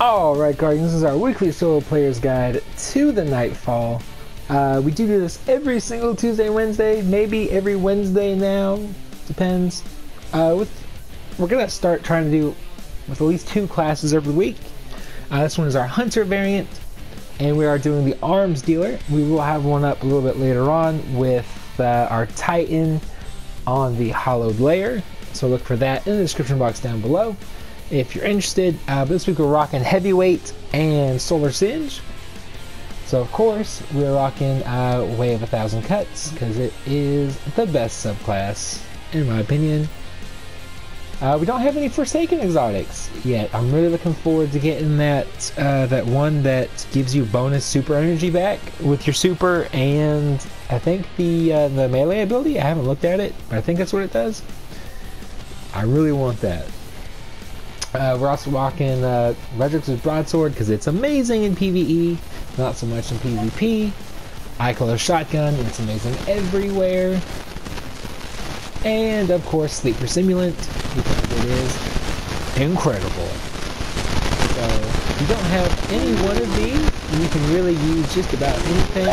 Alright Guardians, this is our weekly solo player's guide to the Nightfall. We do this every single Tuesday, Wednesday, maybe every Wednesday now, depends. We're going to start trying to do with at least 2 classes every week. This one is our Hunter variant, and we are doing the Arms Dealer. We will have one up a little bit later on with our Titan on the Hollowed Layer, so look for that in the description box down below if you're interested. This week we're rocking Heavyweight and Solar Singe. So of course we're rocking Way of 1,000 Cuts because it is the best subclass in my opinion. We don't have any Forsaken exotics yet. I'm really looking forward to getting that that one that gives you bonus super energy back with your super, and I think the melee ability. I haven't looked at it, but I think that's what it does. I really want that. We're also rocking Redrix's Broadsword because it's amazing in PvE, not so much in PvP. Eye-Color Shotgun, it's amazing everywhere. And of course Sleeper Simulant, because it is incredible. So if you don't have any one of these, you can really use just about anything.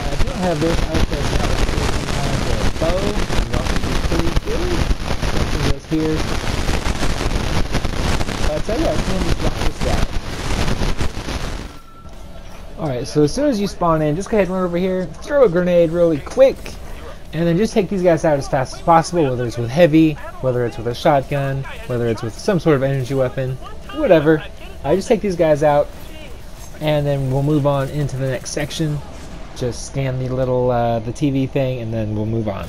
If you don't have this, I would say it's not like a bow. You also do pretty good. Something goes here. So yeah, let's just rock this guy. Alright, so as soon as you spawn in, just go ahead and run over here, throw a grenade really quick, and then just take these guys out as fast as possible, whether it's with heavy, whether it's with a shotgun, whether it's with some sort of energy weapon, whatever. Just take these guys out, and then we'll move on into the next section. Just scan the little the TV thing, and then we'll move on.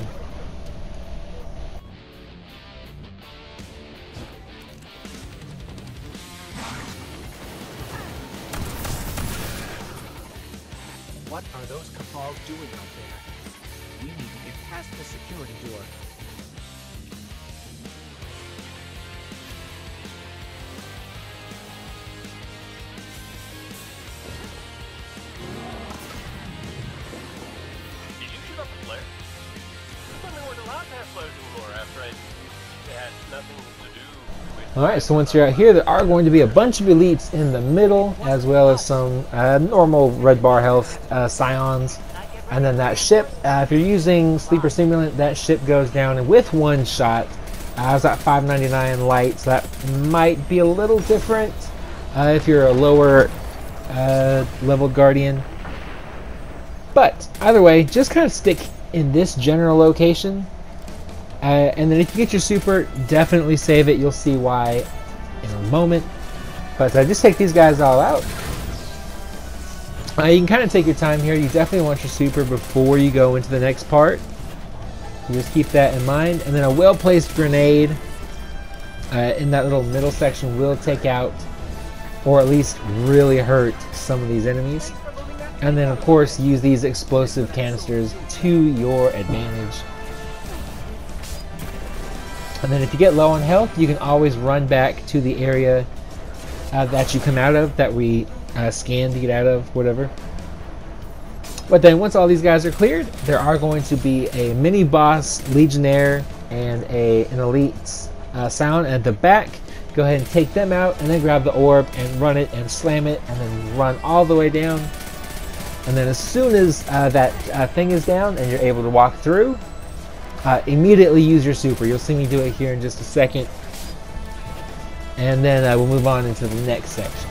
What are those cabals doing out there? We need to get past the security door. Did you shoot up the flare? I thought we weren't allowed to have flares anymore after it had nothing to do with... Alright, so once you're out here, there are going to be a bunch of elites in the middle, as well as some normal red bar health scions. And then that ship, if you're using Sleeper Simulant, that ship goes down with one shot. It's at 599 light, so that might be a little different if you're a lower level Guardian. But either way, just kind of stick in this general location. And then if you get your super, definitely save it. You'll see why in a moment. But just take these guys all out. You can kind of take your time here. You definitely want your super before you go into the next part. So just keep that in mind. And then a well-placed grenade in that little middle section will take out, or at least really hurt, some of these enemies. And then of course use these explosive canisters to your advantage. And then if you get low on health, you can always run back to the area that you come out of, that we scanned to get out of, whatever. But then once all these guys are cleared, there are going to be a mini boss Legionnaire and an elite sound at the back. Go ahead and take them out, and then grab the orb and run it and slam it, and then run all the way down. And then as soon as that thing is down and you're able to walk through, immediately use your super. You'll see me do it here in just a second. And then we'll move on into the next section.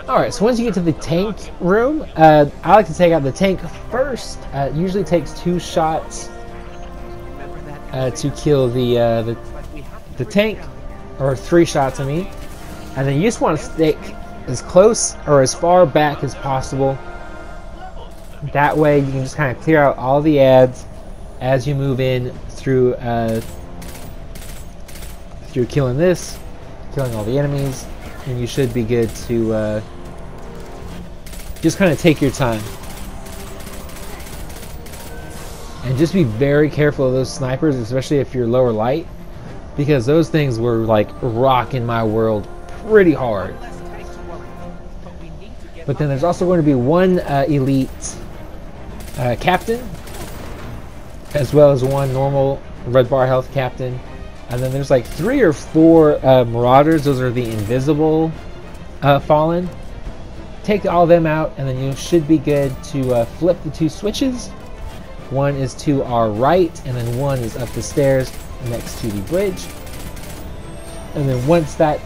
Alright, so once you get to the tank room, I like to take out the tank first. It usually takes 2 shots to kill the tank, or 3 shots, I mean. And then you just want to stick as close or as far back as possible. That way you can just kind of clear out all the ads as you move in through killing this, killing all the enemies, and you should be good to just kind of take your time. And just be very careful of those snipers, especially if you're lower light, because those things were like rocking my world pretty hard. But then there's also going to be one elite captain, as well as one normal red bar health captain. And then there's like 3 or 4 marauders. Those are the invisible fallen. Take all of them out, and then you should be good to flip the 2 switches. One is to our right, and then one is up the stairs next to the bridge. And then once that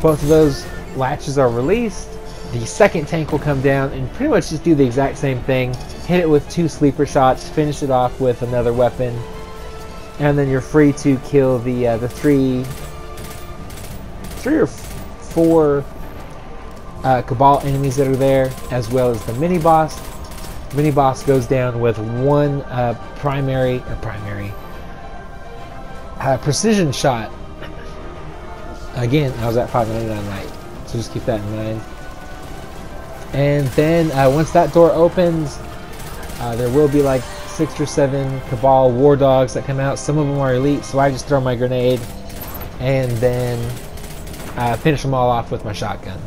both of those latches are released, the second tank will come down and pretty much just do the exact same thing. Hit it with 2 sleeper shots, finish it off with another weapon, and then you're free to kill the 3 or 4 Cabal enemies that are there, as well as the mini boss. The mini boss goes down with 1 precision shot. Again, I was at 599 light, so just keep that in mind. And then once that door opens, there will be like 6 or 7 Cabal war dogs that come out. Some of them are elite, so I just throw my grenade and then finish them all off with my shotgun.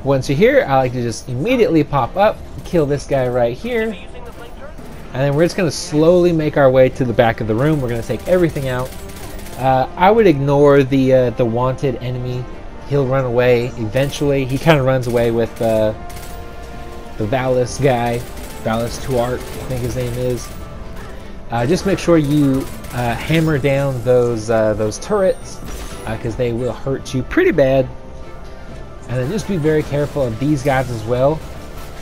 Once you're here, I like to just immediately pop up, kill this guy right here, Using the flame turret? and then we're just going to slowly make our way to the back of the room. We're going to take everything out. I would ignore the wanted enemy. He'll run away eventually. He kind of runs away with the Valis guy, Valis Tuart, I think his name is. Just make sure you hammer down those turrets, because they will hurt you pretty bad. And then just be very careful of these guys as well.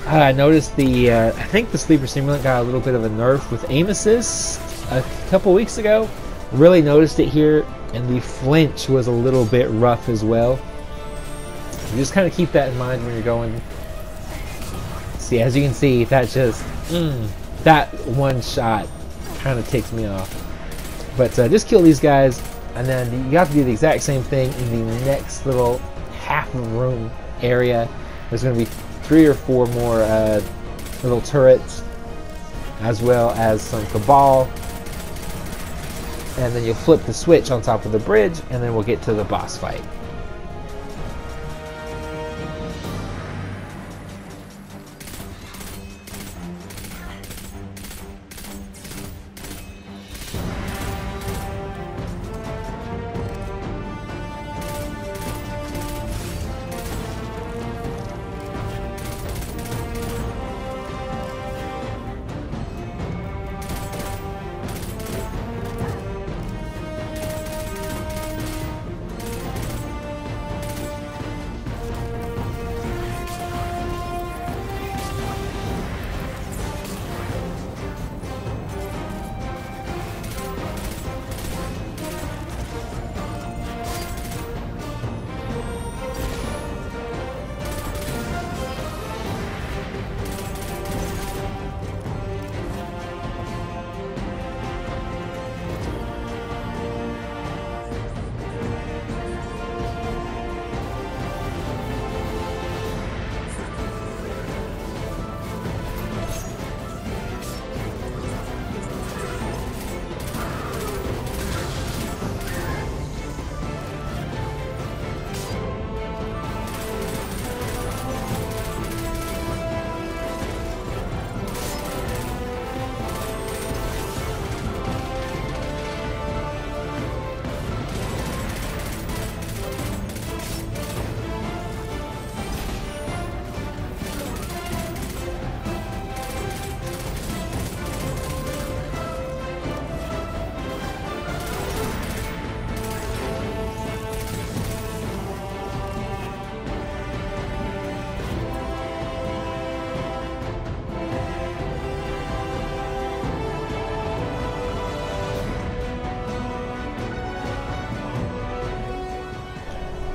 I noticed I think the Sleeper Simulant got a little bit of a nerf with aim assist a couple weeks ago. Really noticed it here, and the flinch was a little bit rough as well. You just kind of keep that in mind when you're going. See, as you can see, that just that one shot kind of ticks me off. But just kill these guys, and then you have to do the exact same thing in the next little half of room area. There's going to be 3 or 4 more little turrets, as well as some Cabal. And then you'll flip the switch on top of the bridge, and then we'll get to the boss fight.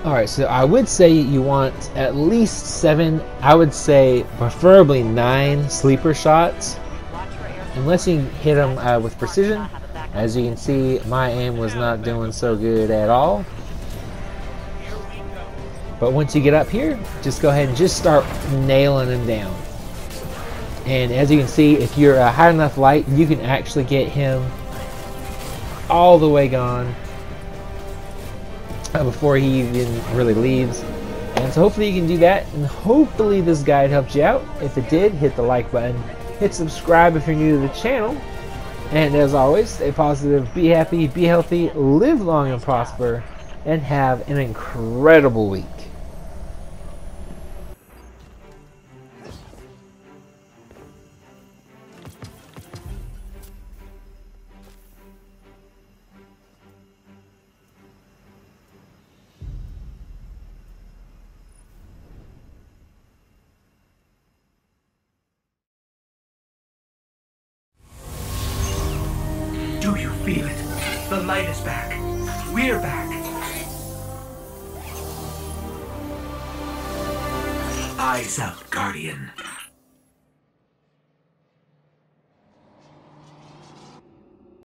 Alright, so I would say you want at least 7, I would say preferably 9 sleeper shots, unless you can hit them with precision. As you can see, my aim was not doing so good at all. But once you get up here, just go ahead and just start nailing them down. And as you can see, if you're a high enough light, you can actually get him all the way gone before he even really leaves. And so hopefully you can do that, and hopefully this guide helped you out. If it did, hit the like button, hit subscribe if you're new to the channel, and as always, stay positive, be happy, be healthy, live long and prosper, and have an incredible week. Do you feel it? The light is back. We're back. Eyes out, Guardian.